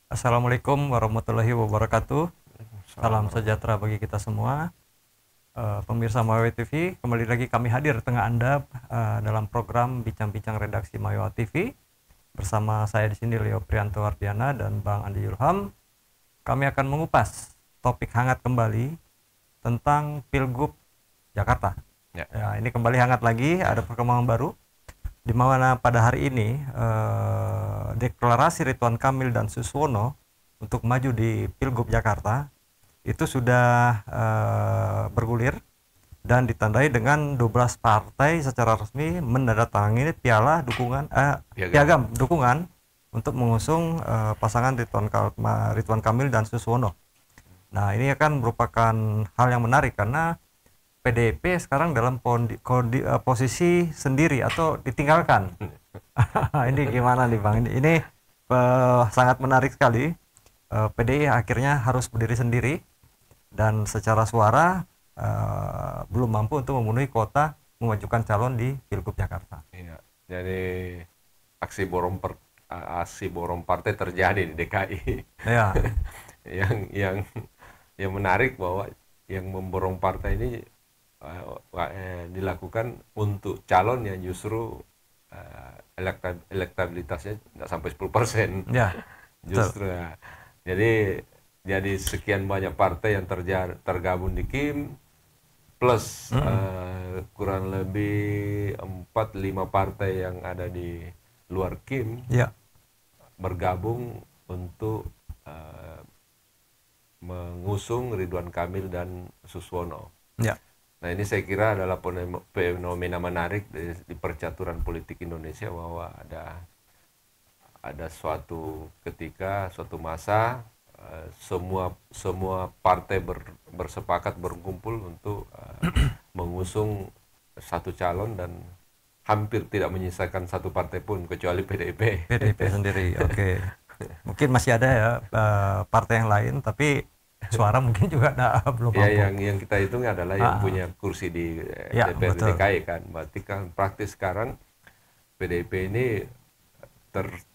Assalamualaikum warahmatullahi wabarakatuh. Salam Salam warahmatullahi. sejahtera bagi kita semua. Pemirsa Mayowa TV, kembali lagi kami hadir di tengah Anda dalam program Bincang-Bincang Redaksi Mayowa TV. Bersama saya di sini Leo Prianto Ardiana dan Bang Andi Yulham. Kami akan mengupas topik hangat kembali tentang Pilgub Jakarta. Ya. Ya, ini kembali hangat lagi, ada perkembangan baru di mana pada hari ini deklarasi Ridwan Kamil dan Suswono untuk maju di Pilgub Jakarta itu sudah bergulir dan ditandai dengan 12 partai secara resmi menandatangani piagam dukungan untuk mengusung pasangan Ridwan Kamil dan Suswono. Nah, ini akan merupakan hal yang menarik karena PDIP sekarang dalam posisi sendiri atau ditinggalkan. Ini gimana nih Bang? Ini sangat menarik sekali. PDI akhirnya harus berdiri sendiri dan secara suara belum mampu untuk memenuhi kuota memajukan calon di Pilgub Jakarta. Iya. Jadi aksi borong partai terjadi di DKI. Ya. yang menarik bahwa yang memborong partai ini dilakukan untuk calon yang justru elektabilitasnya nggak sampai 10%. Ya. Justru ya. Jadi sekian banyak partai yang tergabung di KIM plus kurang lebih 4-5 partai yang ada di luar KIM Ya. bergabung untuk mengusung Ridwan Kamil dan Suswono. Ya. Nah, ini saya kira adalah fenomena menarik di percaturan politik Indonesia bahwa ada suatu ketika, suatu masa semua partai bersepakat berkumpul untuk mengusung satu calon dan hampir tidak menyisakan satu partai pun kecuali PDIP. PDIP sendiri. Oke. Mungkin masih ada ya partai yang lain, tapi suara mungkin juga belum mampu. Ya, yang kita hitung adalah yang punya kursi di DPRD DKI kan. Berarti kan praktis sekarang PDIP ini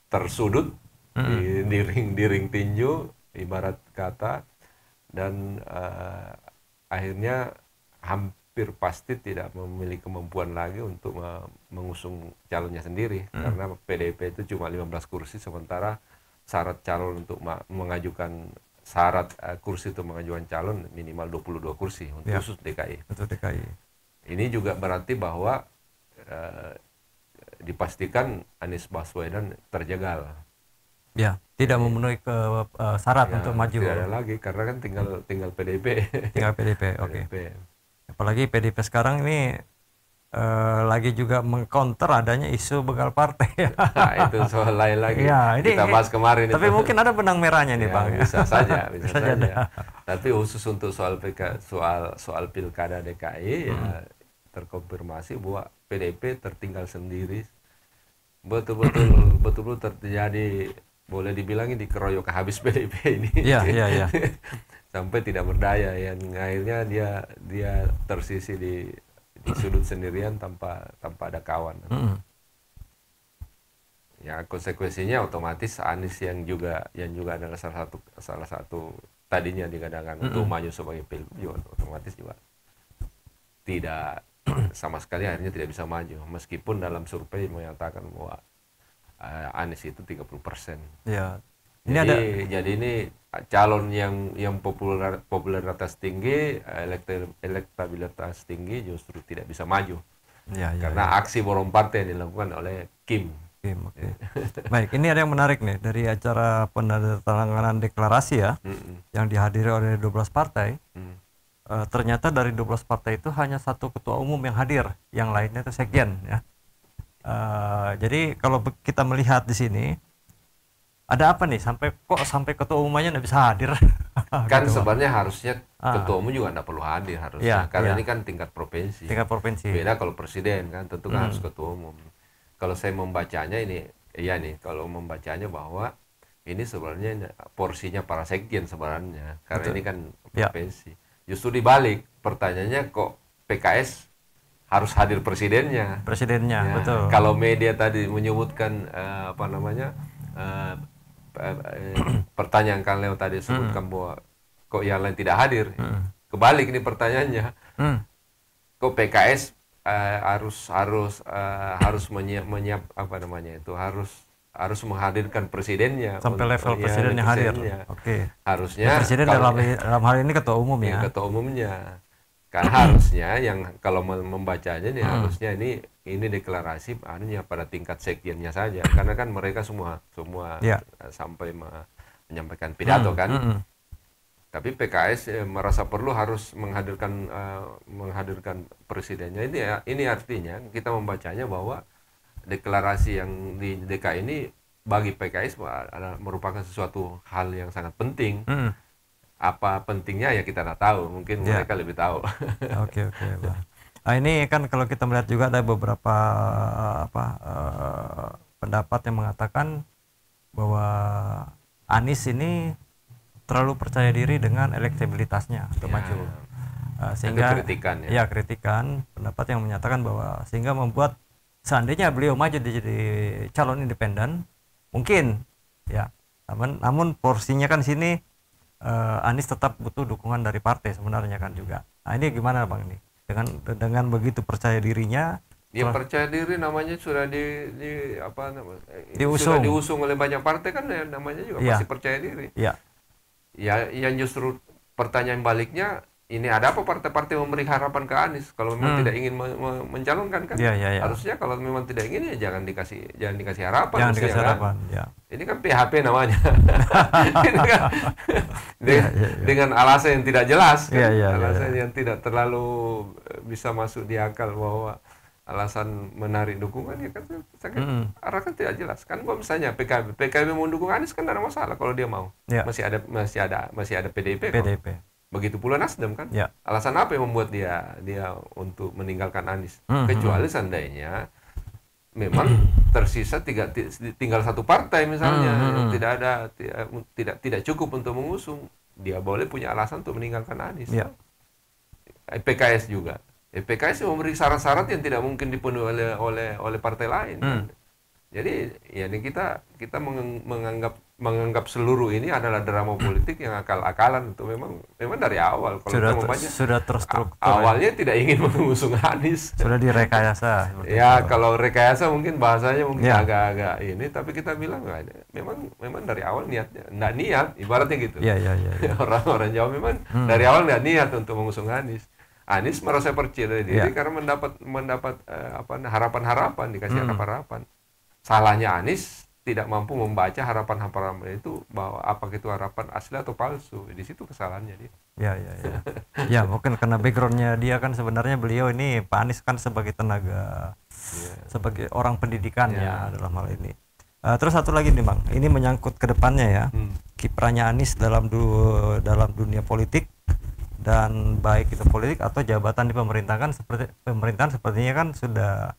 tersudut di ring tinju ibarat kata, dan akhirnya hampir pasti tidak memiliki kemampuan lagi untuk mengusung calonnya sendiri karena PDIP itu cuma 15 kursi sementara syarat calon untuk mengajukan syarat kursi untuk mengajukan calon minimal 22 kursi untuk khusus DKI. Untuk DKI. Ini juga berarti bahwa dipastikan Anies Baswedan terjegal. Ya, tidak memenuhi syarat Ya, untuk maju. tidak ada lagi karena kan tinggal PDIP. Tinggal PDIP, oke. Apalagi PDIP sekarang ini lagi juga mengcounter adanya isu begal partai. Nah, itu soal lain lagi. Ya, ini, kita bahas kemarin. Tapi itu mungkin ada benang merahnya nih ya, Bang. Bisa saja. Ada. Tapi khusus untuk soal pilkada DKI ya terkonfirmasi bahwa PDIP tertinggal sendiri. Betul-betul terjadi, boleh dibilang ini dikeroyok habis PDIP ini. Iya. Sampai tidak berdaya, yang akhirnya dia tersisi di sudut sendirian tanpa ada kawan. Ya, konsekuensinya otomatis Anies yang juga adalah salah satu tadinya digadangkan untuk maju sebagai pilgub, otomatis juga tidak sama sekali akhirnya tidak bisa maju meskipun dalam survei menyatakan bahwa Anies itu 30%. Ya. Jadi ini calon yang popularitas tinggi, elektabilitas tinggi justru tidak bisa maju. Karena aksi borong partai yang dilakukan oleh Kim. Okay. Baik, ini ada yang menarik nih dari acara penandatanganan deklarasi ya, yang dihadiri oleh 12 partai. Ternyata dari 12 partai itu hanya satu ketua umum yang hadir, yang lainnya itu sekjen ya. Jadi kalau kita melihat di sini ada apa nih sampai ketua umumnya nggak bisa hadir? Kan gitu, sebenarnya harusnya ketua umum juga nggak perlu hadir harusnya, karena ini kan tingkat provinsi. Beda kalau presiden kan tentu kan harus ketua umum. Kalau saya membacanya ini, iya nih, kalau membacanya bahwa ini sebenarnya porsinya para sekjen sebenarnya, karena ini kan provinsi. Justru dibalik, pertanyaannya kok PKS harus hadir presidennya. Ya, betul. Kalau media tadi menyebutkan pertanyaan Kang Leo tadi sebutkan bahwa kok yang lain tidak hadir. Kebalik ini pertanyaannya. Kok PKS harus menyiap apa namanya itu, harus menghadirkan presidennya sampai level presidennya hadir. Oke. Harusnya presiden dalam hal ini ketua umum ya. Ketua umumnya. Kan harusnya yang kalau membacanya nih harusnya ini deklarasi hanya pada tingkat sekjennya saja, karena kan mereka semua sampai menyampaikan pidato kan. Tapi PKS merasa perlu harus menghadirkan presidennya. Ini artinya kita membacanya bahwa deklarasi yang di DKI ini bagi PKS merupakan sesuatu hal yang sangat penting. Apa pentingnya ya kita nggak tahu, mungkin mereka lebih tahu. Oke. Nah, ini kan kalau kita melihat juga ada beberapa pendapat yang mengatakan bahwa Anies ini terlalu percaya diri dengan elektabilitasnya untuk maju, sehingga kritikan pendapat yang menyatakan bahwa sehingga membuat seandainya beliau maju jadi calon independen mungkin ya, namun porsinya kan sini Anies tetap butuh dukungan dari partai sebenarnya kan juga. Nah, ini gimana Bang ini dengan begitu percaya dirinya? Dia percaya diri namanya sudah diusung oleh banyak partai kan, namanya juga pasti percaya diri. Ya, yang justru pertanyaan baliknya, ini ada apa partai-partai memberi harapan ke Anies kalau memang tidak ingin mencalonkan kan? Harusnya kalau memang tidak ingin ya jangan dikasih harapan. Jangan dikasih harapan. Ya. Ini kan PHP namanya. Ini kan dengan alasan yang tidak jelas, kan? Alasan yang tidak terlalu bisa masuk di akal, bahwa alasan menarik dukungan ya kan arahkan tidak jelas kan. Kalau misalnya PKB mau dukung Anies kan tidak ada masalah kalau dia mau. Masih ada PDIP. Begitu pula Nasdem kan. Alasan apa yang membuat dia untuk meninggalkan Anies? Kecuali seandainya memang tersisa tinggal satu partai misalnya, tidak cukup untuk mengusung, dia boleh punya alasan untuk meninggalkan Anies. PKS juga. PKS memberi syarat-syarat yang tidak mungkin dipenuhi oleh partai lain. Jadi ya ini kita menganggap seluruh ini adalah drama politik yang akal-akalan. Itu memang dari awal. Kalau sudah terstruktur. Awalnya tidak ingin mengusung Anies. Sudah direkayasa. Ya itu. Kalau rekayasa mungkin bahasanya mungkin agak-agak ini, tapi kita bilang memang dari awal niatnya nggak niat, ibaratnya gitu. Orang-orang Jawa memang dari awal nggak niat untuk mengusung Anies. Anies merasa percaya diri karena mendapat harapan-harapan, dikasih harapan-harapan. Salahnya Anies tidak mampu membaca harapan-harapan itu, bahwa apa itu harapan asli atau palsu. Di situ kesalahannya dia. Ya mungkin karena backgroundnya dia kan sebenarnya beliau ini Pak Anies kan sebagai tenaga, sebagai orang pendidikannya dalam hal ini. Terus satu lagi nih Bang, ini menyangkut ke depannya ya, kiprahnya Anies dalam dunia politik, dan baik itu politik atau jabatan di pemerintahan sepertinya kan sudah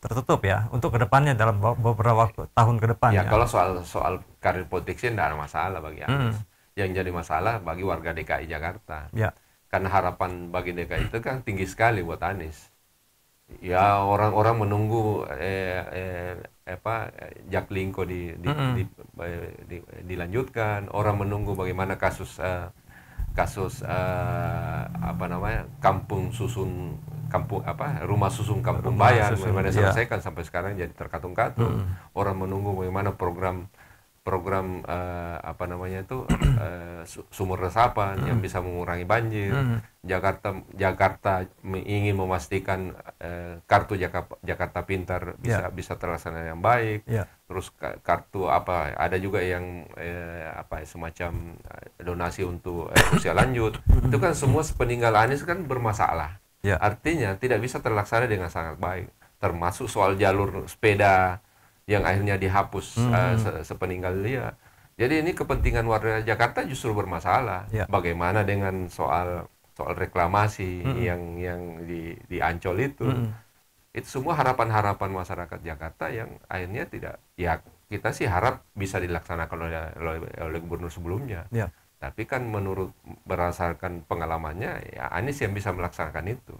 tertutup ya untuk kedepannya dalam beberapa tahun ke depan. Kalau soal karir politik sih tidak ada masalah bagi Anies. Yang jadi masalah bagi warga DKI Jakarta. Karena harapan bagi DKI itu kan tinggi sekali buat Anies. Ya orang-orang menunggu Jaklingko dilanjutkan. Orang menunggu bagaimana kasus rumah susun kampung bayan bagaimana diselesaikan, sampai sekarang jadi terkatung-katung. Orang menunggu bagaimana program sumur resapan yang bisa mengurangi banjir. Jakarta ingin memastikan kartu Jakarta Pintar bisa terlaksana yang baik. Terus kartu ada juga yang semacam donasi untuk usia lanjut. Itu kan semua sepeninggal Anies kan bermasalah. Artinya tidak bisa terlaksana dengan sangat baik. Termasuk soal jalur sepeda yang akhirnya dihapus sepeninggal dia. Jadi ini kepentingan warga Jakarta justru bermasalah. Bagaimana dengan soal reklamasi yang di Ancol itu? Itu semua harapan-harapan masyarakat Jakarta yang akhirnya tidak. Ya kita sih harap bisa dilaksanakan oleh gubernur sebelumnya. Tapi kan berdasarkan pengalamannya, ya Anies yang bisa melaksanakan itu.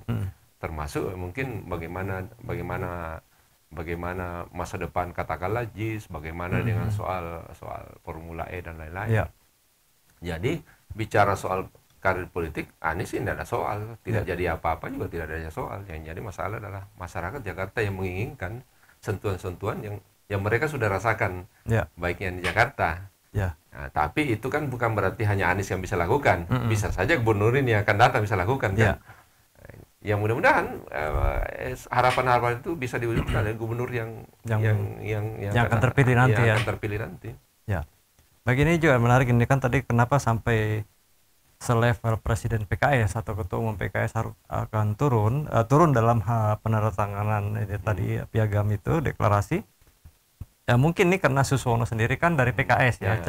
Termasuk mungkin bagaimana bagaimana masa depan katakanlah JIS, bagaimana dengan soal Formula E dan lain-lain. Ya. Jadi bicara soal karir politik, Anies ini tidak ada soal, tidak jadi apa-apa juga tidak ada soal. Yang jadi masalah adalah masyarakat Jakarta yang menginginkan sentuhan-sentuhan yang mereka sudah rasakan, baiknya di Jakarta. Nah, tapi itu kan bukan berarti hanya Anies yang bisa lakukan, bisa saja gubernur ini yang akan datang bisa lakukan kan. Yang mudah-mudahan harapan-harapan itu bisa diwujudkan oleh gubernur yang akan terpilih nanti yang akan terpilih nanti. Ya. Begini juga menarik ini kan tadi kenapa sampai selevel presiden PKS atau ketua umum PKS akan turun dalam penandatanganan ini tadi piagam itu deklarasi. Ya mungkin nih karena Suswono sendiri kan dari PKS ya,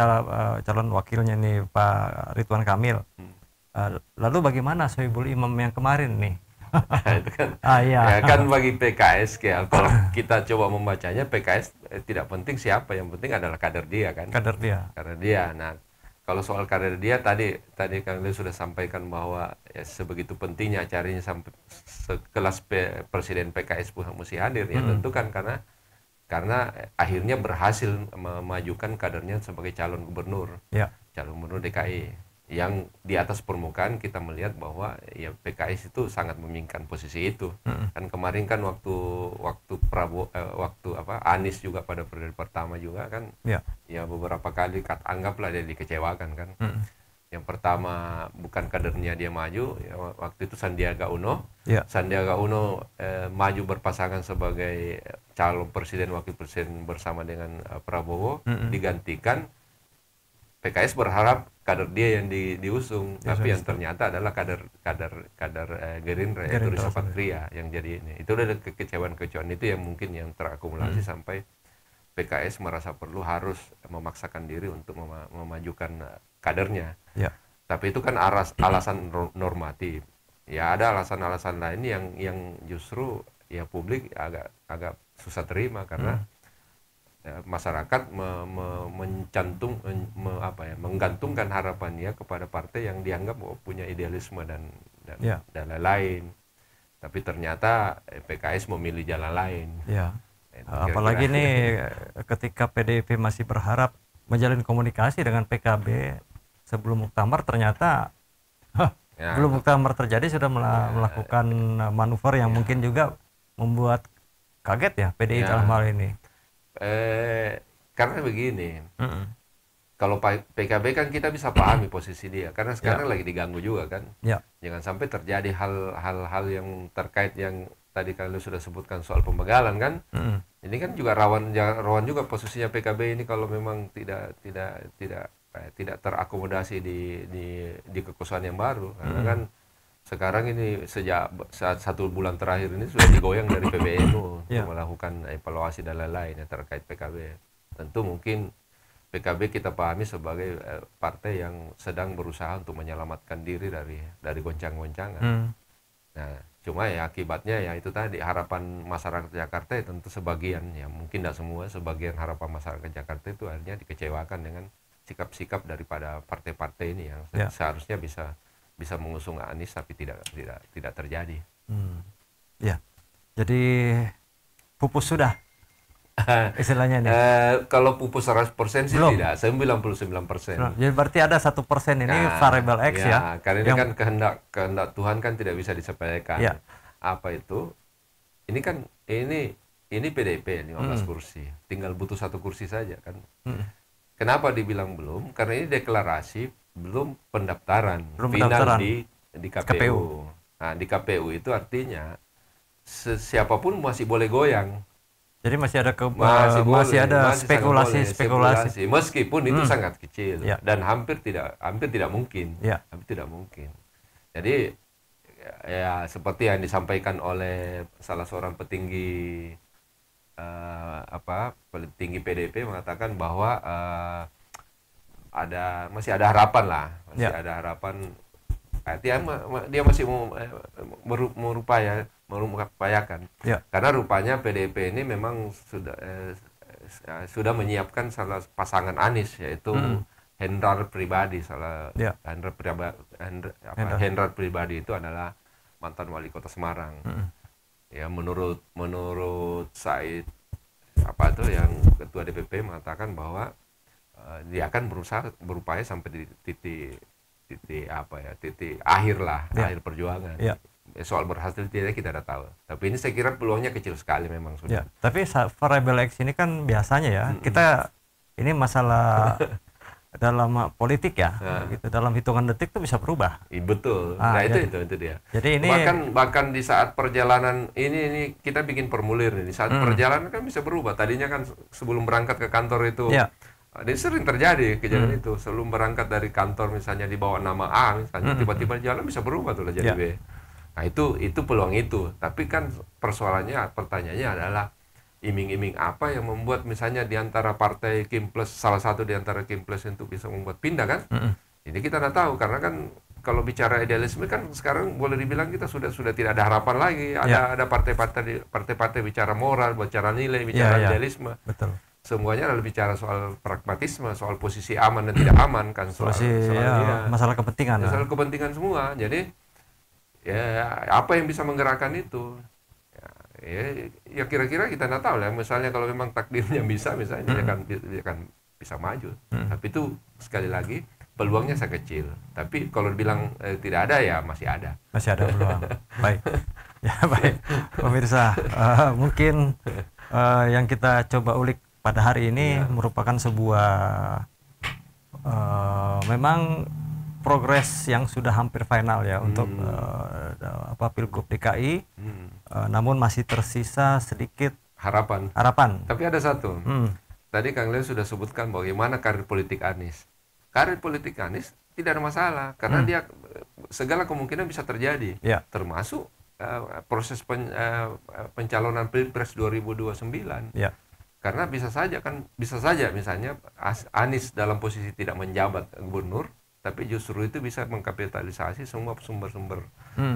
calon wakilnya nih Pak Ridwan Kamil. Lalu bagaimana Sohibul Imam yang kemarin nih? Itu kan, ya kan bagi PKS kalau kita coba membacanya PKS tidak penting siapa, yang penting adalah kader dia kan. Kader dia. Nah, kalau soal kader dia tadi Kang Leo sudah sampaikan bahwa ya, sebegitu pentingnya acaranya sampai sekelas presiden PKS pun mesti hadir ya tentu kan karena akhirnya berhasil memajukan kadernya sebagai calon gubernur DKI. Yang di atas permukaan kita melihat bahwa ya PKS itu sangat menginginkan posisi itu. Kan kemarin kan waktu Anies juga pada periode pertama juga kan ya beberapa kali anggaplah dia dikecewakan kan. Yang pertama bukan kadernya dia maju, ya, waktu itu Sandiaga Uno. Sandiaga Uno maju berpasangan sebagai calon presiden wakil presiden bersama dengan Prabowo, digantikan. PKS berharap kader dia yang diusung, tapi yang ternyata adalah kader Gerindra yaitu Rizal Patria yang jadi ini. Itu ada kekecewaan itu yang mungkin yang terakumulasi sampai PKS merasa perlu harus memaksakan diri untuk memajukan kadernya. Tapi itu kan alasan normatif. Ya ada alasan-alasan lain yang justru ya publik agak susah terima karena masyarakat menggantungkan harapannya kepada partai yang dianggap punya idealisme dan lain-lain. Tapi ternyata PKS memilih jalan lain. Apalagi nih ketika PDIP masih berharap menjalin komunikasi dengan PKB sebelum muktamar, ternyata belum muktamar terjadi sudah melakukan manuver yang mungkin juga membuat kaget ya PDI dalam hal ini. Karena begini, kalau PKB kan kita bisa pahami posisi dia, karena sekarang lagi diganggu juga kan. Jangan sampai terjadi hal-hal yang terkait yang tadi kalau sudah sebutkan soal pembegalan kan. Ini kan juga rawan juga posisinya PKB ini kalau memang tidak terakomodasi di kekuasaan yang baru, karena kan sekarang ini sejak 1 bulan terakhir ini sudah digoyang dari PBNU untuk melakukan evaluasi dan lain-lain yang terkait PKB. Tentu mungkin PKB kita pahami sebagai partai yang sedang berusaha untuk menyelamatkan diri dari goncang-goncangan. Nah, cuma ya akibatnya ya itu tadi harapan masyarakat Jakarta ya tentu sebagian, ya mungkin tidak semua, sebagian harapan masyarakat Jakarta itu akhirnya dikecewakan dengan sikap-sikap daripada partai-partai ini yang seharusnya bisa mengusung Anies tapi tidak terjadi. Jadi pupus sudah istilahnya nih. Kalau pupus 100% sih belum. Tidak, 99%. Jadi berarti ada 1% ini variable X ya. Karena ini kan kehendak Tuhan kan tidak bisa disepelekan. Apa itu? Ini kan ini PDIP 15 kursi, tinggal butuh 1 kursi saja kan. Kenapa dibilang belum? Karena ini deklarasi, belum pendaftaran final di KPU. Nah, di KPU itu artinya siapapun masih boleh goyang. Jadi masih ada spekulasi. Meskipun itu sangat kecil dan hampir tidak mungkin. Jadi ya seperti yang disampaikan oleh salah seorang petinggi petinggi PDIP mengatakan bahwa masih ada harapan lah, ada harapan. Dia masih mengupayakan. Karena rupanya PDIP ini memang sudah menyiapkan salah pasangan Anies, yaitu Hendrar Pribadi. Hendrar Pribadi itu adalah mantan wali kota Semarang. Ya menurut Said apa tuh yang ketua DPP mengatakan bahwa dia akan berupaya sampai di titik apa ya, titik akhir lah, akhir perjuangan. Soal berhasil tidak kita tidak tahu. Tapi ini saya kira peluangnya kecil sekali memang sudah. Tapi variable X ini kan biasanya ya kita ini masalah dalam politik ya, gitu, dalam hitungan detik tuh bisa berubah. Betul. Nah itu dia. Jadi ini bahkan di saat perjalanan ini kita bikin formulir nih. Di saat perjalanan kan bisa berubah. Tadinya kan sebelum berangkat ke kantor itu, ini sering terjadi kejadian itu. Sebelum berangkat dari kantor misalnya dibawa nama A, misalnya tiba-tiba jalan bisa berubah tuh jadi B. Nah itu peluang itu. Tapi kan pertanyaannya adalah iming-iming apa yang membuat misalnya di antara partai Kim Plus, salah satu di antara Kim Plus itu bisa membuat pindah kan? Jadi kita tidak tahu, karena kan kalau bicara idealisme kan sekarang boleh dibilang kita sudah tidak ada harapan lagi. Ada partai-partai bicara moral, bicara nilai, bicara idealisme. Betul. Semuanya adalah bicara soal pragmatisme, soal posisi aman dan tidak aman kan, masalah kepentingan. Masalah kepentingan semua. Jadi ya apa yang bisa menggerakkan itu? Ya kira-kira kita nggak tahu lah. Misalnya kalau memang takdirnya bisa, misalnya dia akan bisa maju. Tapi itu sekali lagi peluangnya sangat kecil. Tapi kalau dibilang tidak ada, ya masih ada. Masih ada peluang. Baik. Ya baik. Pemirsa, mungkin yang kita coba ulik pada hari ini merupakan sebuah memang progres yang sudah hampir final ya untuk Pilgub DKI. Namun masih tersisa sedikit harapan. Tapi ada satu. Tadi Kang Leo sudah sebutkan bagaimana karir politik Anies. Karir politik Anies tidak ada masalah karena dia segala kemungkinan bisa terjadi. Termasuk proses pencalonan Pilpres 2029. Karena bisa saja misalnya Anies dalam posisi tidak menjabat gubernur, tapi justru itu bisa mengkapitalisasi semua sumber-sumber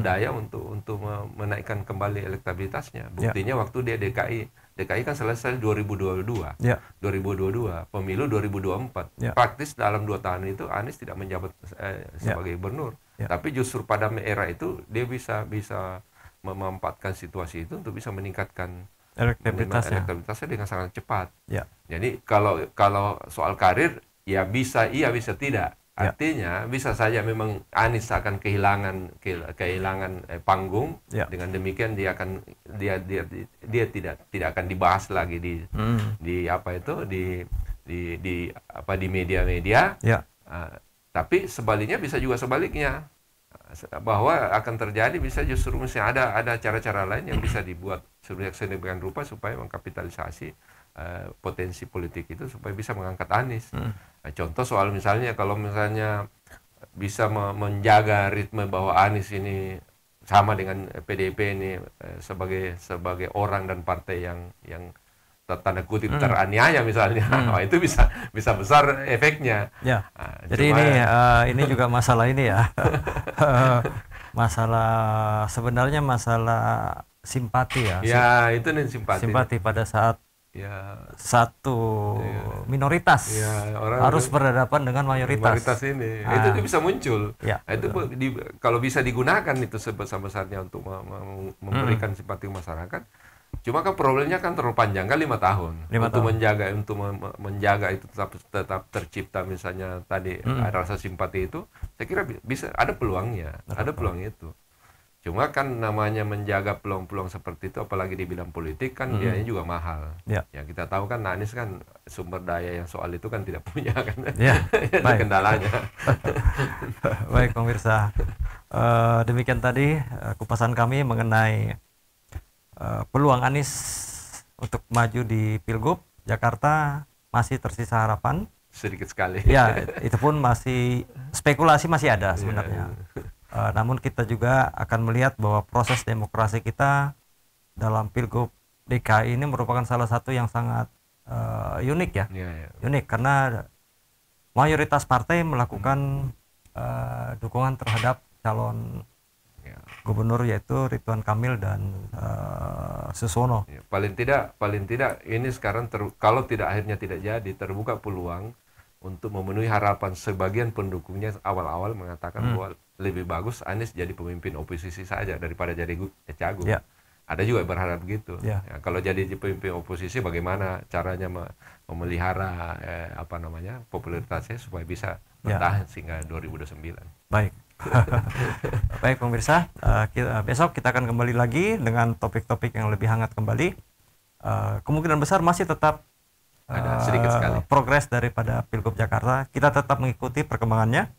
daya untuk menaikkan kembali elektabilitasnya. Buktinya waktu dia DKI kan selesai 2022. 2022, pemilu 2024. Praktis dalam 2 tahun itu Anies tidak menjabat sebagai gubernur. Tapi justru pada era itu dia bisa memanfaatkan situasi itu untuk bisa meningkatkan elektabilitasnya dengan sangat cepat. Jadi kalau soal karir ya bisa iya bisa tidak. Artinya bisa saja memang Anies akan kehilangan panggung. Dengan demikian dia tidak akan dibahas lagi di media-media. Tapi sebaliknya bisa juga sebaliknya, bahwa akan terjadi bisa justru misalnya ada cara-cara lain yang bisa dibuat sedemikian rupa supaya mengkapitalisasi potensi politik itu supaya bisa mengangkat Anies. Contoh soal misalnya kalau misalnya bisa menjaga ritme bahwa Anies ini sama dengan PDIP ini sebagai orang dan partai yang tanda kutip teraniaya misalnya, itu bisa besar efeknya. Jadi ini juga masalah ini ya, masalah sebenarnya masalah simpati ya. Itu nih simpati pada saat satu minoritas harus berhadapan dengan mayoritas ini. Itu bisa muncul. Itu kalau bisa digunakan itu sebesar-besarnya untuk memberikan simpati ke masyarakat. Cuma kan problemnya kan terlalu panjang kan 5 tahun. Untuk menjaga itu tetap tercipta misalnya tadi rasa simpati itu, saya kira bisa ada peluangnya. Ada peluang itu. Cuma kan namanya menjaga peluang-peluang seperti itu apalagi di bidang politik kan biayanya juga mahal. Ya kita tahu kan Anies kan sumber daya yang soal itu kan tidak punya kan. Itu kendalanya. Baik pemirsa, demikian tadi kupasan kami mengenai peluang Anies untuk maju di Pilgub Jakarta. Masih tersisa harapan sedikit sekali. Itu pun masih spekulasi masih ada sebenarnya. Namun kita juga akan melihat bahwa proses demokrasi kita dalam Pilgub DKI ini merupakan salah satu yang sangat unik ya. Unik karena mayoritas partai melakukan dukungan terhadap calon gubernur yaitu Ridwan Kamil dan Susono. Paling tidak ini sekarang kalau akhirnya tidak jadi, terbuka peluang untuk memenuhi harapan sebagian pendukungnya awal-awal mengatakan bahwa lebih bagus Anies jadi pemimpin oposisi saja daripada jadi cagup. Ada juga berharap begitu. Ya, kalau jadi pemimpin oposisi bagaimana caranya memelihara popularitasnya supaya bisa bertahan sehingga 2029. Baik. Baik pemirsa, besok kita akan kembali lagi dengan topik-topik yang lebih hangat kembali. Kemungkinan besar masih tetap ada sedikit sekali progres daripada Pilgub Jakarta. Kita tetap mengikuti perkembangannya.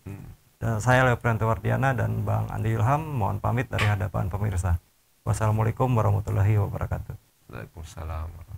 Dan saya Leo Prianto Wardiana dan Bang Andi Ilham mohon pamit dari hadapan pemirsa. Wassalamualaikum warahmatullahi wabarakatuh. Waalaikumsalam.